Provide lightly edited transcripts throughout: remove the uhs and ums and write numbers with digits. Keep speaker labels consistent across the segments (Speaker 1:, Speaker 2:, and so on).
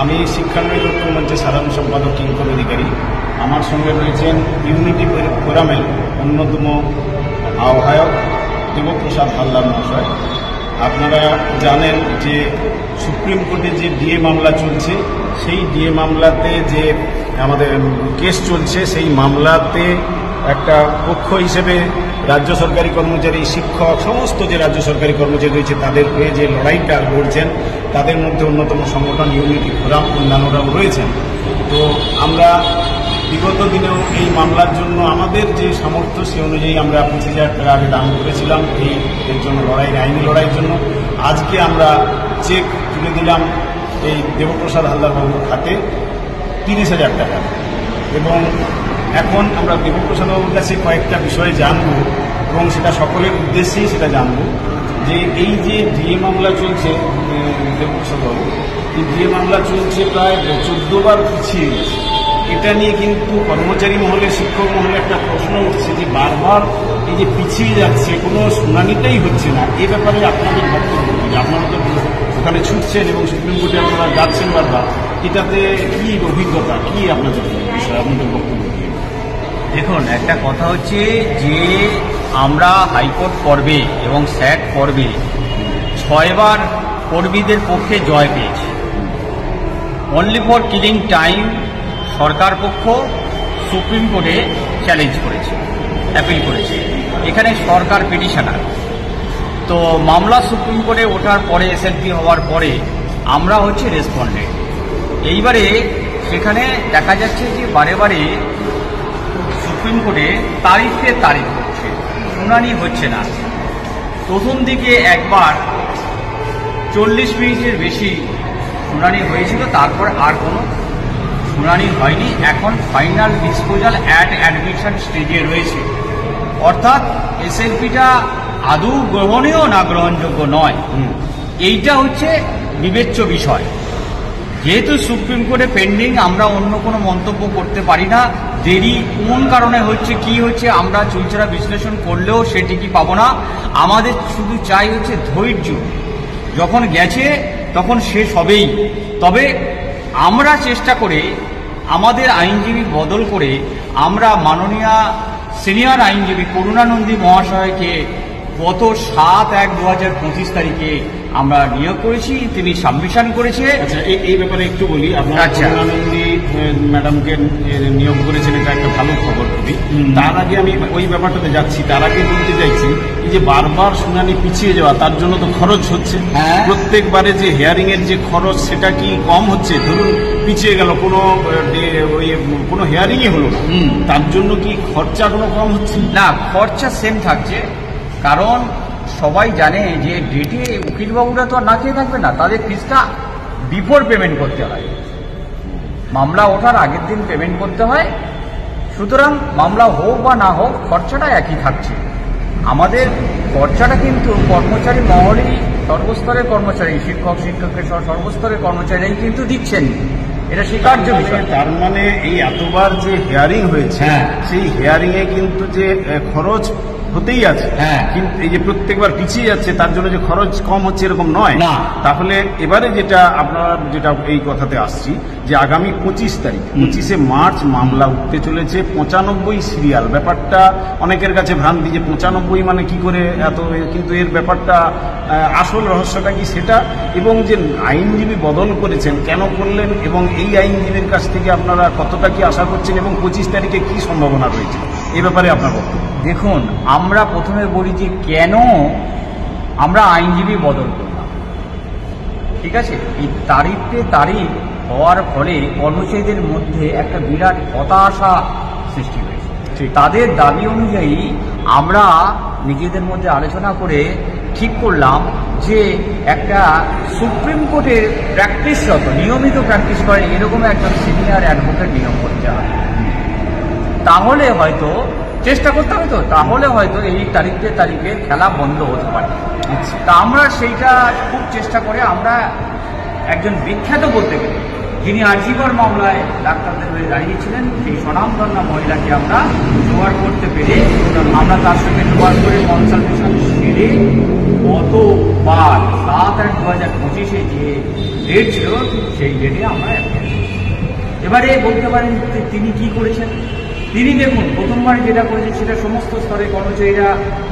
Speaker 1: আমি শিক্ষানবী ঐক্য মঞ্চের সাধারণ সম্পাদক কিঙ্কর অধিকারী। আমার সঙ্গে রয়েছেন ইউনিটি ফোরামের অন্যতম আহ্বায়ক দেবপ্রসাদ হালদার মহাশয়। আপনারা জানেন যে সুপ্রিম কোর্টে যে ডিএ মামলা চলছে, সেই ডিএ মামলাতে যে আমাদের কেস চলছে, সেই মামলাতে একটা পক্ষ হিসেবে রাজ্য সরকারি কর্মচারী, শিক্ষক, সমস্ত যে রাজ্য সরকারি কর্মচারী রয়েছে তাদের হয়ে যে লড়াইটা লড়ছেন, তাদের মধ্যে অন্যতম সংগঠন ইউনিটি ফোরাম, অন্যান্যরাও রয়েছেন। তো আমরা বিগত দিনেও এই মামলার জন্য আমাদের যে সামর্থ্য সে অনুযায়ী আমরা 25,000 টাকা আগে দান করেছিলাম এর জন্য আইনি লড়াইয়ের জন্য। আজকে আমরা চেক তুলে দিলাম এই দেবপ্রসাদ হালদার বাবুর হাতে 30,000 টাকা, এবং এখন আমরা দেবপ্রসাদ বাবুর কাছে কয়েকটা বিষয়ে জানব এবং সেটা সকলের উদ্দেশ্যেই সেটা জানব যে এই যে ডিএ মামলা চলছে, দেবপ্রসাদ বাবু এই ডিএ মামলা চলছে প্রায় 14 বার পিছিয়ে গেছে। এটা নিয়ে কিন্তু কর্মচারী মহলে, শিক্ষক মহলে একটা প্রশ্ন উঠছে যে বারবার এই যে পিছিয়ে যাচ্ছে, কোনো শুনানিটাই হচ্ছে না। এ ব্যাপারে আপনাদের বক্তব্য কি? আপনারা তো ওখানে ছুটছেন এবং সুপ্রিম কোর্টে আপনারা যাচ্ছেন বারবার, এটাতে কি অভিজ্ঞতা, কি আপনাদের বিষয়, আপনাদের বক্তব্য কি?
Speaker 2: দেখুন, একটা কথা হচ্ছে যে আমরা হাইকোর্ট পর্বে এবং স্যাট পর্বে 6 বার কর্মীদের পক্ষে জয় পেয়েছি। অনলি ফর কিলিং টাইম সরকার পক্ষ সুপ্রিম কোর্টে চ্যালেঞ্জ করেছে, অ্যাপিল করেছে। এখানে সরকার পিটিশনার। তো মামলা সুপ্রিম কোর্টে ওঠার পরে, এসএলপি হওয়ার পরে আমরা হচ্ছে রেসপন্ডেন্ট। এইবারে সেখানে দেখা যাচ্ছে যে বারে বারে সুপ্রিম কোর্টে তারিখে তারিখ হচ্ছে, শুনানি হচ্ছে না। প্রথম দিকে একবার 40 মিনিটের বেশি শুনানি হয়েছিল, তারপর আর কোনো শুনানি হয়নি। এখন ফাইনাল ডিসপোজাল অ্যাট অ্যাডমিশন স্টেজে রয়েছে, অর্থাৎ এসএলপিটা আদৌ গ্রহণীয় না গ্রহণযোগ্য নয়, এইটা হচ্ছে বিবেচ্য বিষয়। যেহেতু সুপ্রিম কোর্টে পেন্ডিং, আমরা অন্য কোনো মন্তব্য করতে পারি না। দেরি কোন কারণে হচ্ছে, কি হচ্ছে, আমরা চুলচেরা বিশ্লেষণ করলেও সেটিকে পাবো না। আমাদের শুধু চাই হচ্ছে ধৈর্য। যখন গেছে তখন শেষ হবেই। তবে আমরা চেষ্টা করে আমাদের আইনজীবী বদল করে আমরা মাননীয় সিনিয়র আইনজীবী করুণানন্দী মহাশয়কে গত 7/1/2025 তারিখে আমরা নিয়োগ করেছি। তিনি সাবমিশন করেছে।
Speaker 1: আচ্ছা, এই ব্যাপারে একটু বলি। আপনারা করুণানন্দী ম্যাডামকে নিয়োগ করেছেন, এটা একটা ভালো খবর খুবই। তার আগে আমি ওই ব্যাপারটাতে যাচ্ছি, তার আগে বলতে চাইছি এই যে বারবার শুনানি পিছিয়ে যাওয়া, তার জন্য তো খরচ হচ্ছে। প্রত্যেকবারে যে হিয়ারিং এর যে খরচ, সেটা কি কম হচ্ছে? ধরুন পিছিয়ে গেল, কোনো হিয়ারিংই হলো না, তার জন্য কি খরচা কোনো কম হচ্ছে?
Speaker 2: না, খরচা সেম থাকছে। কারণ সবাই জানে যে ডেটে উকিলবাবুরা তো আর না খেয়ে থাকবে না, তাদের ফিসটা বিফোর পেমেন্ট করতে হয়, মামলা ওঠার আগের দিন পেমেন্ট করতে হয়। সুতরাং মামলা হোক বা না হোক খরচাটা একই থাকছে। আমাদের খরচাটা কিন্তু কর্মচারী মহলেই, সর্বস্তরের কর্মচারী, শিক্ষক শিক্ষকের সর্বস্তরের কর্মচারীরাই কিন্তু দিচ্ছেন। এটা স্বীকার্য বিষয়।
Speaker 1: তার মানে এই এতবার যে হিয়ারিং হয়েছে, সেই হিয়ারিং এ কিন্তু যে খরচ হতেই আছে, কিন্তু এই যে প্রত্যেকবার পিছিয়ে যাচ্ছে তার জন্য যে খরচ কম হচ্ছে এরকম নয় না। তাহলে এবারে যেটা আপনারা যেটা এই কথাতে আসছি যে আগামী 25 তারিখ, 25শে মার্চ মামলা উঠতে চলেছে, 95 সিরিয়াল। ব্যাপারটা অনেকের কাছে ভ্রান্তি যে 95 মানে কি করে এত, কিন্তু এর ব্যাপারটা আসল রহস্যটা কি সেটা, এবং যে আইনজীবী বদল করেছেন কেন করলেন, এবং এই আইনজীবীর কাছ থেকে আপনারা কতটা কি আশা করছেন, এবং 25 তারিখে কি সম্ভাবনা রয়েছে, এ ব্যাপারে আপনার বক্তব্য।
Speaker 2: দেখুন, আমরা প্রথমে বলি যে কেন আমরা আইনজীবী বদল করলাম। ঠিক আছে, এই তারিখ হওয়ার ফলে কর্মচারীদের মধ্যে একটা বিরাট হতাশা সৃষ্টি হয়েছে। তাদের দাবি অনুযায়ী আমরা নিজেদের মধ্যে আলোচনা করে ঠিক করলাম যে একটা সুপ্রিম কোর্টের প্র্যাকটিসরত, নিয়মিত প্র্যাকটিস করেন এরকম একজন সিনিয়র অ্যাডভোকেট নিয়োগ করতে হবে। তাহলে হয়তো চেষ্টা করতে হবে, তো তাহলে হয়তো এই তারিখের খেলা বন্ধ হতে পারে। তা আমরা সেইটা খুব চেষ্টা করে আমরা একজন বিখ্যাত বলতে গেলে, যিনি আরজিকর মামলায় ডাক্তারদের হয়ে দাঁড়িয়েছিলেন, সেই স্বনামধন্য মহিলাকে আমরা জোগাড় করতে পেরে আমরা তার সঙ্গে জোগাড় করে কনসালটেশন সেরে গতবার 7/8/2025 যে ডেট ছিল সেই ডেটে আমরা অ্যাপ্লাই করেছি। এবারে বলতে পারেন তিনি কি করেছেন। তিনি দেখুন প্রথমবার যেটা করেছেন সেটা সমস্ত স্তরের কর্মচারীরা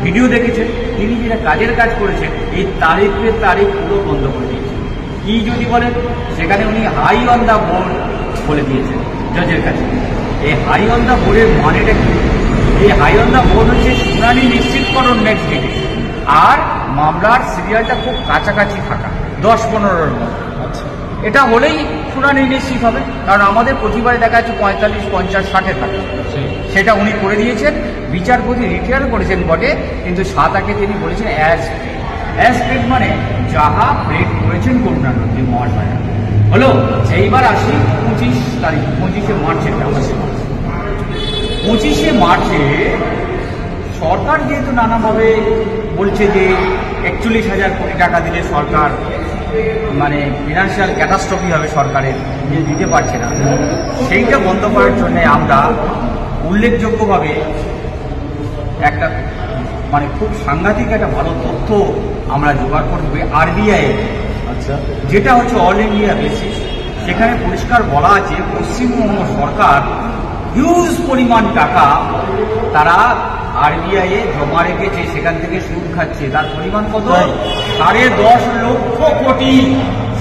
Speaker 2: ভিডিও দেখেছেন। তিনি যেটা কাজের কাজ করেছেন এই তারিখের তারিখ পুরো বন্ধ করে দিয়েছেন। কি যদি বলেন, সেখানে উনি হাই অন দ্য বোর্ড বলে দিয়েছেন জজের কাছে। এই হাই অন দ্য বোর্ডের মানেটা কি? এই হাই অন দ্য বোর্ড হচ্ছে শুনানি নিশ্চিতকরণ নেক্সট ডেটে, আর মামলার সিরিয়ালটা খুব কাছাকাছি থাকা 10-15-র মধ্যে।
Speaker 1: আচ্ছা,
Speaker 2: এটা হলেই শুনানি নিশ্চিত হবে, কারণ আমাদের প্রতিবারে দেখা যাচ্ছে 45, 50, 60-এ থাকে। সেটা উনি করে দিয়েছেন। বিচারপতি রিটায়ার করেছেন বটে, কিন্তু 7 তিনি বলেছেন অ্যাজ পেড মানে যাহা পেড করেছেন করুণানিধি মহাশয়। হলো এইবার আসি 25 তারিখ, 25শে মার্চের ব্যাপারে। 25শে মার্চে সরকার যেহেতু নানাভাবে বলছে যে 41,000 কোটি টাকা দিলে সরকার মানে ফিনান্সিয়াল ক্যাটাস্ট্রফি হবে সরকারের, যে দিতে পারছে না, সেইটা বন্ধ করার জন্য আমরা উল্লেখযোগ্যভাবে একটা মানে খুব সাংঘাতিক একটা ভালো তথ্য আমরা জোগাড় করবে আরবিআই,
Speaker 1: আচ্ছা,
Speaker 2: যেটা হচ্ছে অল ইন্ডিয়া বেসিস। সেখানে পরিষ্কার বলা আছে পশ্চিমবঙ্গ সরকার হিউজ পরিমাণ টাকা তারা আরবিআই এ জমা রেখেছে, সেখান থেকে সুদ খাচ্ছে। তার পরিমাণ কত? 10.5 লক্ষ কোটি।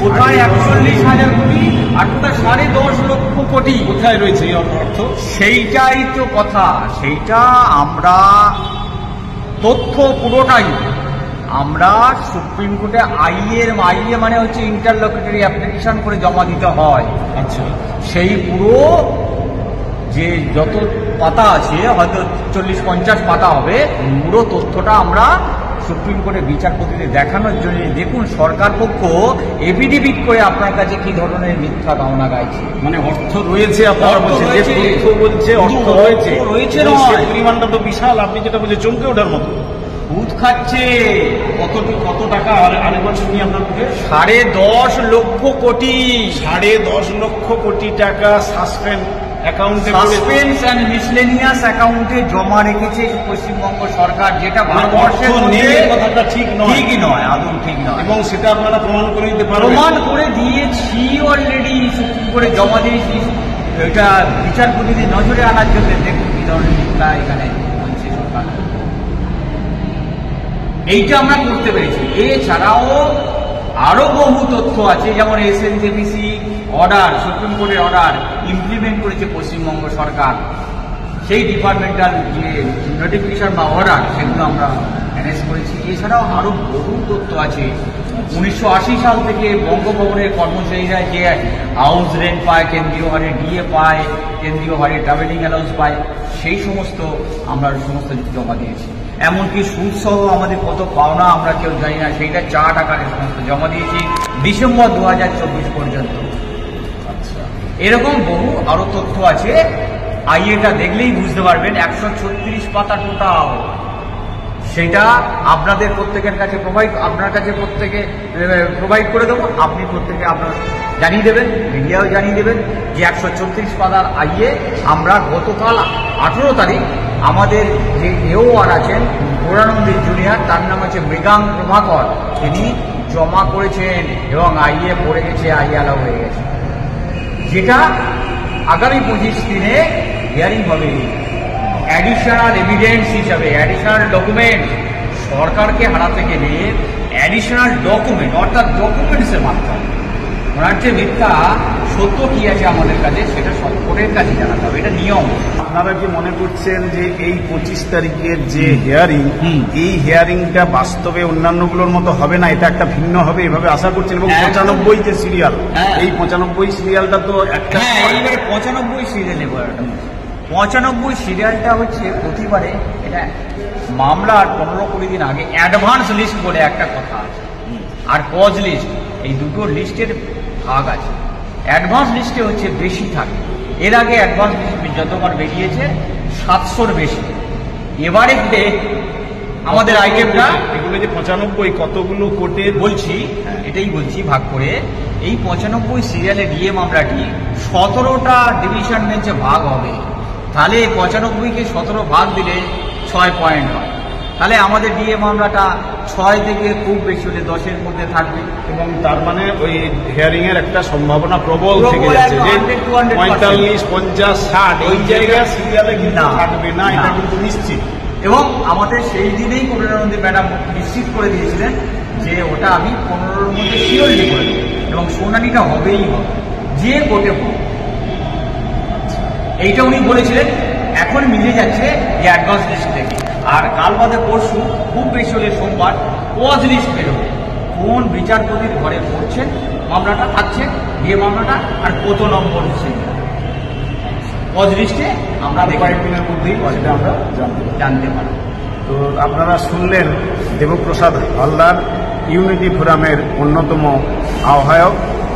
Speaker 2: কোথায় 41,000 কোটি আর কোথায় 10.5 লক্ষ কোটি?
Speaker 1: কোথায় রয়েছে এই অর্থ?
Speaker 2: সেইটাই তো কথা। সেইটা আমরা তথ্য পুরোটাই আমরা সুপ্রিম কোর্টে আইএ মানে হচ্ছে ইন্টারলকুটরি অ্যাপ্লিকেশন করে জমা দিতে হয়।
Speaker 1: আচ্ছা,
Speaker 2: সেই পুরো যে যত পাতা আছে, হয়তো 40-50 পাতা হবে, পুরো তথ্যটা আমরা সুপ্রিম কোর্টে বিচারপতিদের দেখানোর জন্য। দেখুন সরকার পক্ষ এফিডেভিট করে আপনার কাছে কি ধরনের মিথ্যা ধারণা গাইছে।
Speaker 1: মানে অর্থ রয়েছে, আপনারা বলছেন যে তথ্য বলছে অর্থ রয়েছে, সেই পরিমাণটা তো বিশাল। আপনি যেটা বলছেন চমকে ওঠার মতো।
Speaker 2: সুদ খাচ্ছে
Speaker 1: কত টাকা আরেক বছর নিয়ে আপনার মুখে?
Speaker 2: 10.5 লক্ষ কোটি।
Speaker 1: 10.5 লক্ষ কোটি টাকা সাসপেন্ড অ্যাকাউন্টে,
Speaker 2: সাসপেন্স অ্যান্ড মিসলেনিয়াস অ্যাকাউন্টে জমা রেখেছে পশ্চিমবঙ্গ সরকার, যেটা ভারতবর্ষের মধ্যে
Speaker 1: কথাটা ঠিক নয়,
Speaker 2: ঠিকই নয়, আদৌ ঠিক নয়।
Speaker 1: এবং সেটা আপনারা প্রমাণ করে দিতে পারবেন।
Speaker 2: প্রমাণ করে দিয়েছি অলরেডি, সুপ্রিম কোর্টে জমা দিয়েছি। এটা বিচারপতিদের নজরে আনার জন্য দেখুন কি ধরনের মিথ্যা এখানে বলছে সরকার। এইটা আমরা করতে পেরেছি। এছাড়াও আরো বহু তথ্য আছে, যেমন এসএনজেপিসি অর্ডার, সুপ্রিম কোর্টের অর্ডার ইমপ্লিমেন্ট করেছে পশ্চিমবঙ্গ সরকার। সেই ডিপার্টমেন্টাল যে নোটিফিকেশন বা অর্ডার, সেগুলো আমরা অ্যানেক্স করেছি। এছাড়াও আরো বহু তথ্য আছে। 1980 সাল থেকে বঙ্গভবনের কর্মচারীরা যে হাউস রেন্ট পায়, কেন্দ্রীয় হারে ডিএ পায়, কেন্দ্রীয় হারে ট্রাভেলিং অ্যালাউন্স পায়, সেই সমস্ত আমরা সমস্ত জমা দিয়েছি। এমনকি সুদ সহ আমাদের কত পাওনা আমরা কেউ জানি না, সেইটা চার্ট আকারে সমস্ত জমা দিয়েছি ডিসেম্বর 2024 পর্যন্ত।
Speaker 1: আচ্ছা,
Speaker 2: এরকম বহু আরো তথ্য আছে। আইএটা দেখলেই বুঝতে পারবেন। 136 পাতা টোটাল। সেটা আপনাদের প্রত্যেকের কাছে আপনার কাছে প্রত্যেকে প্রোভাইড করে দেবো। আপনি প্রত্যেকে আপনার জানিয়ে দেবেন, মিডিয়াও জানিয়ে দেবেন যে 136 পাতার আইএ আমরা গতকাল 18 তারিখ আমাদের যে এওআর আছেন গৌরানন্দী জুনিয়র, তার নাম হচ্ছে মৃগাঙ্ক প্রভাকর, তিনি জমা করেছেন এবং আইএ পড়ে গেছে, আইএ অ্যালাউ হয়ে গেছে। যেটা আগামী 25 দিনে হিয়ারিং হবে। অ্যাডিশনাল এভিডেন্স হিসাবে, অ্যাডিশনাল ডকুমেন্ট, সরকারকে হারাতে গেলে অ্যাডিশনাল ডকুমেন্ট অর্থাৎ ডকুমেন্টসের মাধ্যমে ওনার যে মিথ্যা সত্য কি আছে আমাদের কাছে সেটা সরকারের কাছে জানাতে হবে, এটা নিয়ম।
Speaker 1: আপনারা কি মনে করছেন যে এই 25 তারিখের যে হিয়ারিং, এই হিয়ারিংটা বাস্তবে অন্যান্যগুলোর মতো হবে না, এটা একটা ভিন্ন হবে এভাবে আশা করছেন? এবং 95 যে সিরিয়াল, এই 95 সিরিয়ালটা তো একটা,
Speaker 2: এইবারে 95 সিরিয়াল নেব। 95 সিরিয়ালটা হচ্ছে প্রতিবারে এটা মামলার 15-20 দিন আগে অ্যাডভান্স লিস্ট বলে একটা কথা আছে, আর পজ লিস্ট, এই দুটো লিস্টের ভাগ আছে। অ্যাডভান্স লিস্টে হচ্ছে বেশি থাকে। এর আগে অ্যাডভান্স লিস্ট যতবার বেরিয়েছে 700-র বেশি। এবারে আমাদের আইটেমটা
Speaker 1: এগুলো যে 95 কতগুলো কোর্টের
Speaker 2: বলছি, এটাই বলছি ভাগ করে। এই 95 সিরিয়ালে ডিএ মামলাটি 17টা ডিভিশন বেঞ্চে ভাগ হবে। তাহলে 95কে 17 ভাগ দিলে 6 পয়েন্ট হয়। তাহলে আমাদের ডিএ মামলাটা 6 থেকে খুব বেশি হলে 10-এর মধ্যে থাকবে।
Speaker 1: এবং তার মানে ওই হিয়ারিং এর একটা সম্ভাবনা প্রবল
Speaker 2: প্রবল
Speaker 1: থেকে যাচ্ছে যে
Speaker 2: 100-200%
Speaker 1: 45, 50, 60 এই জায়গায় সিরিয়ালে কিন্তু
Speaker 2: না,
Speaker 1: থাকবে না, এটা
Speaker 2: না।
Speaker 1: কিন্তু নিশ্চিত।
Speaker 2: এবং আমাদের সেই দিনেই কোর্টের ম্যাডাম নিশ্চিত করে দিয়েছিলেন যে ওটা আমি 15-র মধ্যে শিওরলি করে দেবো এবং শুনানিটা হবেই হবে, যে কোর্টে হোক। এইটা উনি বলেছিলেন। এখন মিলে যাচ্ছে যে অ্যাডভান্স লিস্ট থেকে, আর কাল বাদে পরশু খুব বেশি হলে সোমবার পজ লিস্ট বেরোবে। কোন বিচারপতির ঘরে পড়ছেন মামলাটা থাকছে, বিয়ে মামলাটা, আর কত নম্বর পজ লিস্টে আমরা
Speaker 1: কয়েকদিনের মধ্যেই সেটা আমরা
Speaker 2: জানতে পারব।
Speaker 1: তো আপনারা শুনলেন দেবপ্রসাদ হালদার, ইউনিটি ফোরামের অন্যতম আহ্বায়ক।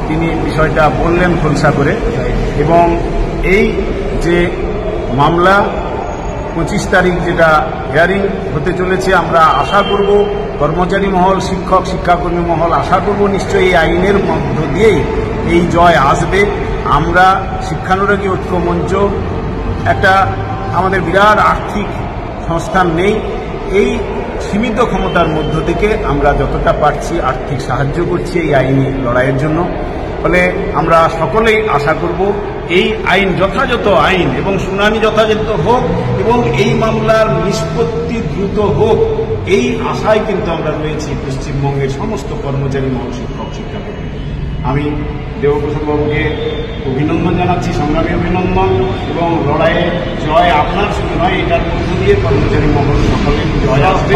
Speaker 1: তিনি বিষয়টা বললেন খোলসা করে। এবং এই যে মামলা 25 তারিখ যেটা হিয়ারিং হতে চলেছে, আমরা আশা করব কর্মচারী মহল, শিক্ষক শিক্ষাকর্মী মহল আশা করব নিশ্চয়ই এই আইনের মধ্য দিয়েই এই জয় আসবে। আমরা শিক্ষানুরাগী ঐক্য মঞ্চ একটা আমাদের বিরাট আর্থিক সংস্থান নেই, এই সীমিত ক্ষমতার মধ্য থেকে আমরা যতটা পারছি আর্থিক সাহায্য করছি এই আইনি লড়াইয়ের জন্য। ফলে আমরা সকলেই আশা করব এই আইন যথাযথ আইন এবং শুনানি যথাযথ হোক এবং এই মামলার নিষ্পত্তি দ্রুত হোক, এই আশায় কিন্তু আমরা রয়েছি পশ্চিমবঙ্গের সমস্ত কর্মচারী মহল, শিক্ষক শিক্ষাকর্মী। আমি দেবপ্রসাদ বাবুকে অভিনন্দন জানাচ্ছি, সংগ্রামী অভিনন্দন। এবং লড়াইয়ে জয় আপনার শুধু নয়, এটার মধ্য দিয়ে কর্মচারী মহল সকলের জয় আসবে।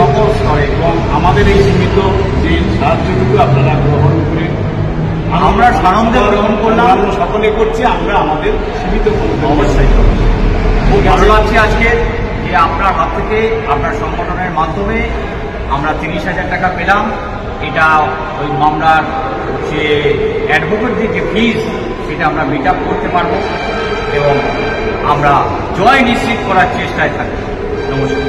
Speaker 1: এবং আমাদের এই সীমিত যে সাহায্যটুকু আপনারা গ্রহণ করে
Speaker 2: আমরা সানন্দে গ্রহণ করলাম,
Speaker 1: সকলে করছি, আমরা আমাদের সীমিত
Speaker 2: অবশ্যই খুব ভালো লাগছে আজকে যে আপনার হাত থেকে, আপনার সংগঠনের মাধ্যমে আমরা 30,000 টাকা পেলাম। এটা ওই মামলার যে অ্যাডভোকেটদের যে ফিজ সেটা আমরা মিট আপ করতে পারবো এবং আমরা জয় নিশ্চিত করার চেষ্টায় থাকবো। নমস্কার।